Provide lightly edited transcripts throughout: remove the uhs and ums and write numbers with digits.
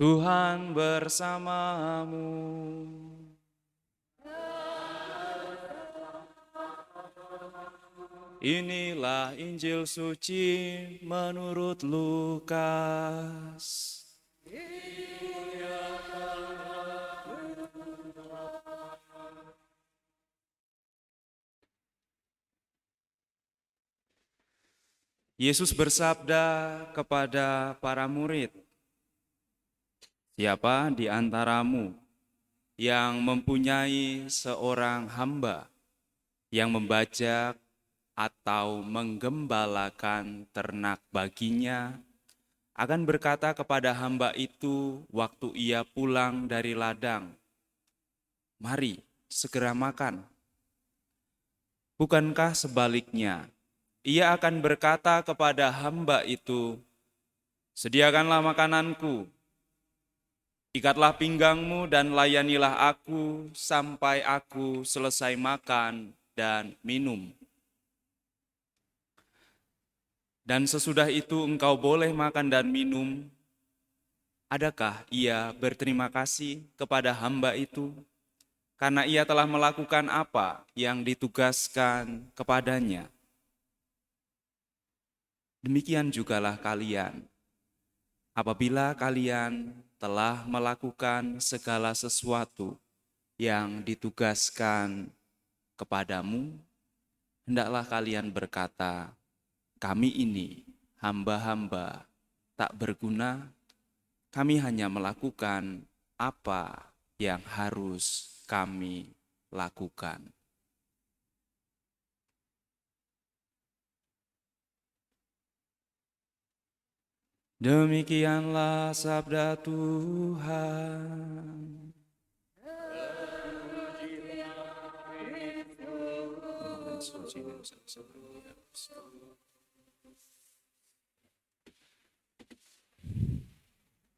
Tuhan bersamamu. Inilah Injil suci menurut Lukas. Yesus bersabda kepada para murid, "Siapa di antaramu yang mempunyai seorang hamba yang membajak atau menggembalakan ternak baginya, akan berkata kepada hamba itu waktu ia pulang dari ladang, 'Mari, segera makan.' Bukankah sebaliknya, ia akan berkata kepada hamba itu, 'Sediakanlah makananku, ikatlah pinggangmu dan layanilah aku sampai aku selesai makan dan minum. Dan sesudah itu engkau boleh makan dan minum.' Adakah ia berterima kasih kepada hamba itu karena ia telah melakukan apa yang ditugaskan kepadanya? Demikian jugalah kalian. Apabila kalian telah melakukan segala sesuatu yang ditugaskan kepadamu, hendaklah kalian berkata, 'Kami ini hamba-hamba tak berguna, kami hanya melakukan apa yang harus kami lakukan.'" Demikianlah sabda Tuhan.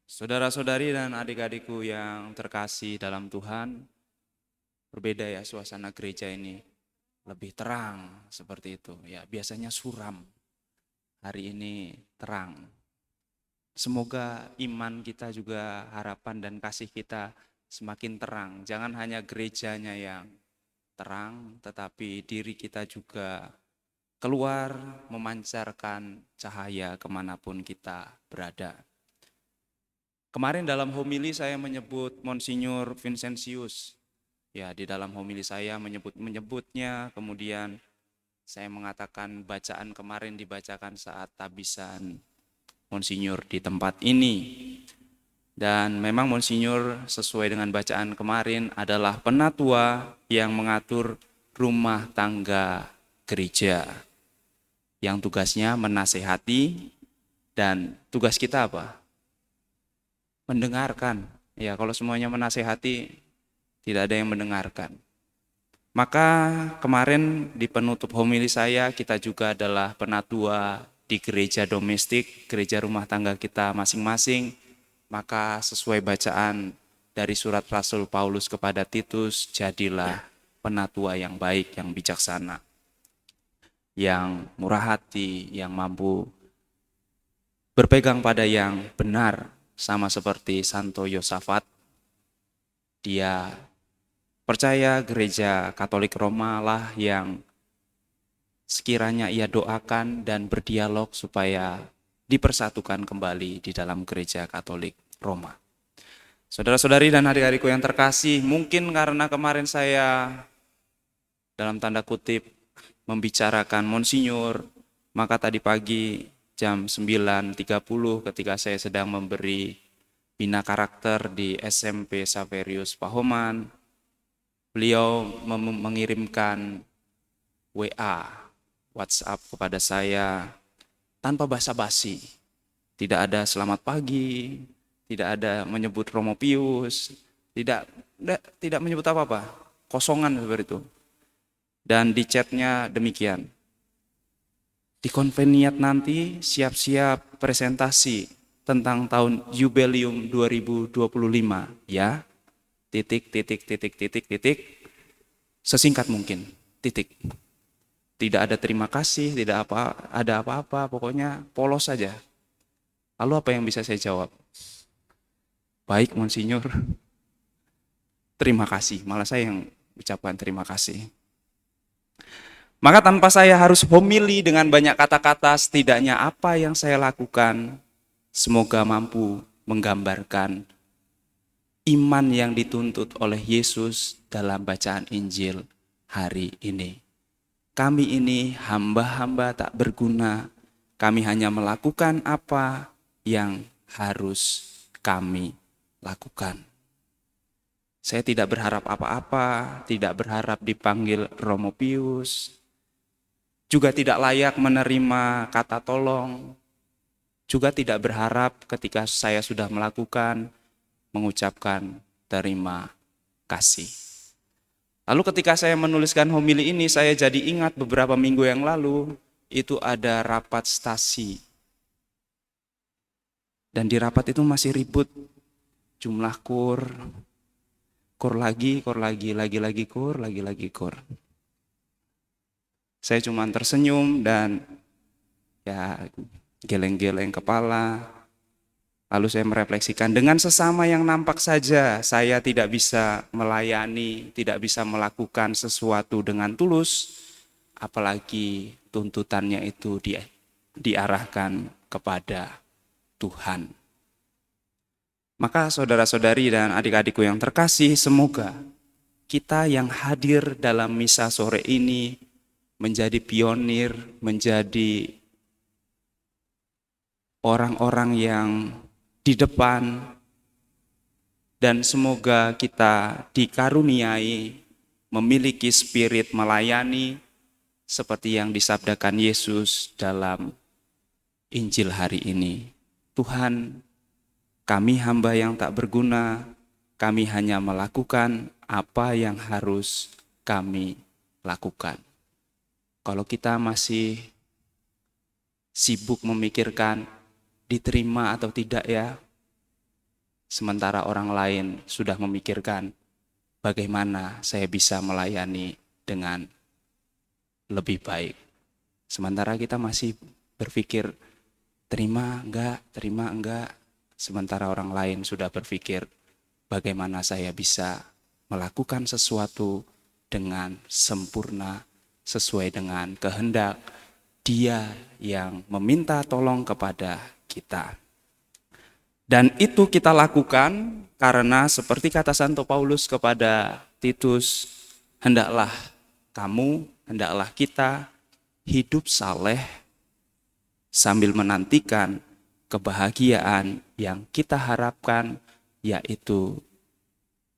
Saudara-saudari dan adik-adikku yang terkasih dalam Tuhan, berbeda ya suasana gereja ini. Lebih terang seperti itu. Ya, biasanya suram. Hari ini terang. Semoga iman kita juga, harapan dan kasih kita semakin terang. Jangan hanya gerejanya yang terang, tetapi diri kita juga keluar memancarkan cahaya kemanapun kita berada. Kemarin dalam homili saya menyebut Monsinyur Vincentius. Ya, di dalam homili saya menyebutnya, kemudian saya mengatakan bacaan kemarin dibacakan saat tabisan Monsinyur di tempat ini. Dan memang Monsinyur sesuai dengan bacaan kemarin adalah penatua yang mengatur rumah tangga gereja. Yang tugasnya menasehati, dan tugas kita apa? Mendengarkan. Ya, kalau semuanya menasehati, tidak ada yang mendengarkan. Maka kemarin di penutup homili saya, kita juga adalah penatua di gereja domestik, gereja rumah tangga kita masing-masing. Maka sesuai bacaan dari surat Rasul Paulus kepada Titus, jadilah penatua yang baik, yang bijaksana, yang murah hati, yang mampu berpegang pada yang benar, sama seperti Santo Yosafat. Dia percaya gereja Katolik Roma lah yang sekiranya ia doakan dan berdialog supaya dipersatukan kembali di dalam gereja Katolik Roma. Saudara-saudari dan adik-adikku yang terkasih, mungkin karena kemarin saya dalam tanda kutip membicarakan Monsinyur, maka tadi pagi jam 9.30 ketika saya sedang memberi bina karakter di SMP Saverius Pahoman, beliau mengirimkan WA, WhatsApp kepada saya tanpa basa-basi. Tidak ada selamat pagi, tidak ada menyebut Romo Pius, tidak menyebut apa-apa, kosongan seperti itu. Dan di chatnya demikian, di konveniat nanti siap-siap presentasi tentang tahun Jubileum 2025 ya. Titik. Sesingkat mungkin. Titik. Tidak ada terima kasih, tidak ada apa-apa, pokoknya polos saja. Lalu apa yang bisa saya jawab? Baik, Monsinyur. Terima kasih. Malah saya yang ucapkan terima kasih. Maka tanpa saya harus homili dengan banyak kata-kata, setidaknya apa yang saya lakukan semoga mampu menggambarkan iman yang dituntut oleh Yesus dalam bacaan Injil hari ini. Kami ini hamba-hamba tak berguna, kami hanya melakukan apa yang harus kami lakukan. Saya tidak berharap apa-apa, tidak berharap dipanggil Romo Pius, juga tidak layak menerima kata tolong, juga tidak berharap ketika saya sudah melakukan, mengucapkan terima kasih. Lalu ketika saya menuliskan homili ini, saya jadi ingat beberapa minggu yang lalu, itu ada rapat stasi. Dan di rapat itu masih ribut, jumlah kur lagi, kur. Saya cuma tersenyum dan ya geleng-geleng kepala. Lalu saya merefleksikan, dengan sesama yang nampak saja saya tidak bisa melayani, tidak bisa melakukan sesuatu dengan tulus, apalagi tuntutannya itu diarahkan kepada Tuhan. Maka saudara-saudari dan adik-adikku yang terkasih, semoga kita yang hadir dalam misa sore ini menjadi pionir, menjadi orang-orang yang di depan, dan semoga kita dikaruniai memiliki spirit melayani seperti yang disabdakan Yesus dalam Injil hari ini. Tuhan, kami hamba yang tak berguna, kami hanya melakukan apa yang harus kami lakukan. Kalau kita masih sibuk memikirkan diterima atau tidak ya, sementara orang lain sudah memikirkan bagaimana saya bisa melayani dengan lebih baik. Sementara kita masih berpikir terima enggak, sementara orang lain sudah berpikir bagaimana saya bisa melakukan sesuatu dengan sempurna sesuai dengan kehendak Dia yang meminta tolong kepada kita. Dan itu kita lakukan karena seperti kata Santo Paulus kepada Titus, hendaklah kita hidup saleh sambil menantikan kebahagiaan yang kita harapkan, yaitu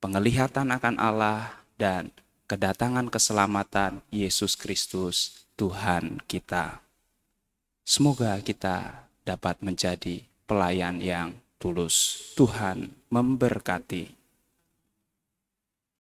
penglihatan akan Allah dan kedatangan keselamatan Yesus Kristus Tuhan kita. Semoga kita dapat menjadi pelayan yang tulus. Tuhan memberkati.